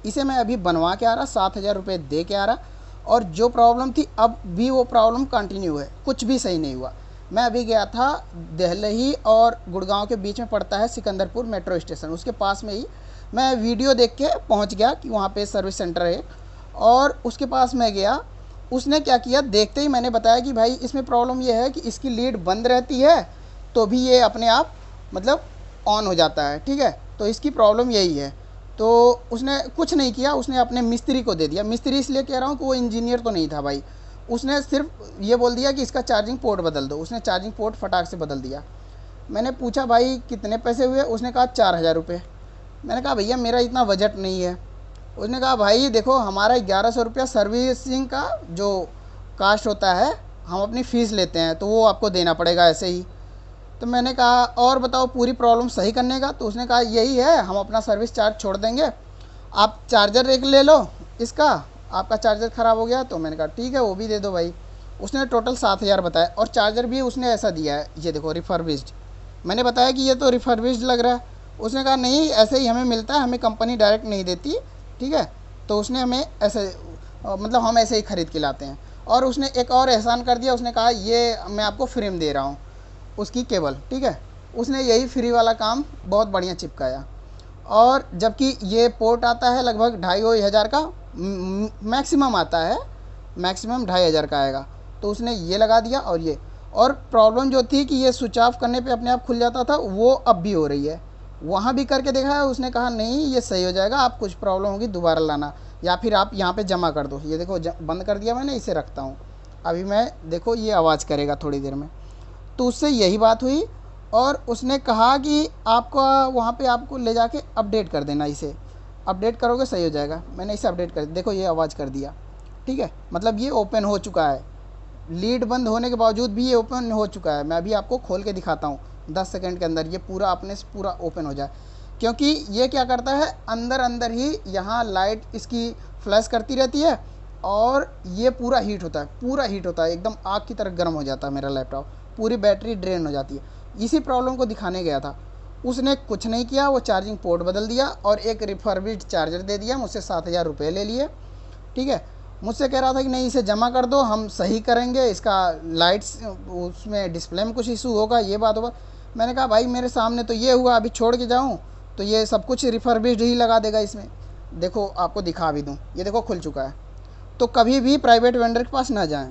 इसे मैं अभी बनवा के आ रहा, 7,000 रुपये दे के आ रहा, और जो प्रॉब्लम थी अब भी वो प्रॉब्लम कंटिन्यू है, कुछ भी सही नहीं हुआ। मैं अभी गया था, दिल्ली और गुड़गांव के बीच में पड़ता है सिकंदरपुर मेट्रो स्टेशन, उसके पास में ही मैं वीडियो देख के पहुंच गया कि वहाँ पे सर्विस सेंटर है, और उसके पास मैं गया। उसने क्या किया, देखते ही मैंने बताया कि भाई इसमें प्रॉब्लम ये है कि इसकी लीड बंद रहती है तो भी ये अपने आप मतलब ऑन हो जाता है, ठीक है, तो इसकी प्रॉब्लम यही है। तो उसने कुछ नहीं किया, उसने अपने मिस्त्री को दे दिया। मिस्त्री इसलिए कह रहा हूँ कि वो इंजीनियर तो नहीं था भाई, उसने सिर्फ ये बोल दिया कि इसका चार्जिंग पोर्ट बदल दो। उसने चार्जिंग पोर्ट फटाक से बदल दिया। मैंने पूछा भाई कितने पैसे हुए, उसने कहा 4,000 रुपये। मैंने कहा भैया मेरा इतना बजट नहीं है। उसने कहा भाई देखो हमारा 1100 रुपया सर्विसिंग का जो कास्ट होता है, हम अपनी फ़ीस लेते हैं, तो वो आपको देना पड़ेगा ऐसे ही। तो मैंने कहा और बताओ पूरी प्रॉब्लम सही करने का। तो उसने कहा यही है, हम अपना सर्विस चार्ज छोड़ देंगे, आप चार्जर एक ले लो इसका, आपका चार्जर ख़राब हो गया। तो मैंने कहा ठीक है वो भी दे दो भाई। उसने टोटल 7,000 बताया, और चार्जर भी उसने ऐसा दिया है, ये देखो रिफर्बिश्ड। मैंने बताया कि ये तो रिफर्बिश्ड लग रहा है। उसने कहा नहीं ऐसे ही हमें मिलता है, हमें कंपनी डायरेक्ट नहीं देती, ठीक है। तो उसने हमें ऐसे मतलब हम ऐसे ही ख़रीद के लाते हैं। और उसने एक और एहसान कर दिया, उसने कहा ये मैं आपको फ्रेम दे रहा हूँ उसकी केबल, ठीक है। उसने यही फ्री वाला काम बहुत बढ़िया चिपकाया। और जबकि ये पोर्ट आता है लगभग 2,500 का, मैक्सिमम आता है, मैक्सिमम 2,500 का आएगा। तो उसने ये लगा दिया। और प्रॉब्लम जो थी कि ये स्विच ऑफ करने पे अपने आप खुल जाता था, वो अब भी हो रही है। वहाँ भी करके देखा है, उसने कहा नहीं ये सही हो जाएगा, आप कुछ प्रॉब्लम होगी दोबारा लाना, या फिर आप यहाँ पे जमा कर दो। ये देखो बंद कर दिया मैंने, इसे रखता हूँ। अभी मैं देखो ये आवाज़ करेगा थोड़ी देर में। तो उससे यही बात हुई, और उसने कहा कि आपका वहाँ पे आपको ले जाके अपडेट कर देना, इसे अपडेट करोगे सही हो जाएगा। मैंने इसे अपडेट कर, देखो ये आवाज़ कर दिया, ठीक है, मतलब ये ओपन हो चुका है। लीड बंद होने के बावजूद भी ये ओपन हो चुका है। मैं अभी आपको खोल के दिखाता हूँ, 10 सेकंड के अंदर ये पूरा अपने से पूरा ओपन हो जाए। क्योंकि ये क्या करता है, अंदर अंदर ही यहाँ लाइट इसकी फ्लैश करती रहती है, और ये पूरा हीट होता है, पूरा हीट होता है, एकदम आग की तरह गर्म हो जाता है मेरा लैपटॉप, पूरी बैटरी ड्रेन हो जाती है। इसी प्रॉब्लम को दिखाने गया था, उसने कुछ नहीं किया, वो चार्जिंग पोर्ट बदल दिया और एक रिफर्बिश्ड चार्जर दे दिया, मुझसे 7,000 रुपये ले लिए, ठीक है। मुझसे कह रहा था कि नहीं इसे जमा कर दो, हम सही करेंगे, इसका लाइट्स उसमें डिस्प्ले में कुछ इशू होगा, ये बात होगा। मैंने कहा भाई मेरे सामने तो ये हुआ, अभी छोड़ के जाऊँ तो ये सब कुछ रिफर्बिश्ड ही लगा देगा इसमें। देखो आपको दिखा भी दूँ, ये देखो खुल चुका है। तो कभी भी प्राइवेट वेंडर के पास ना जाएं।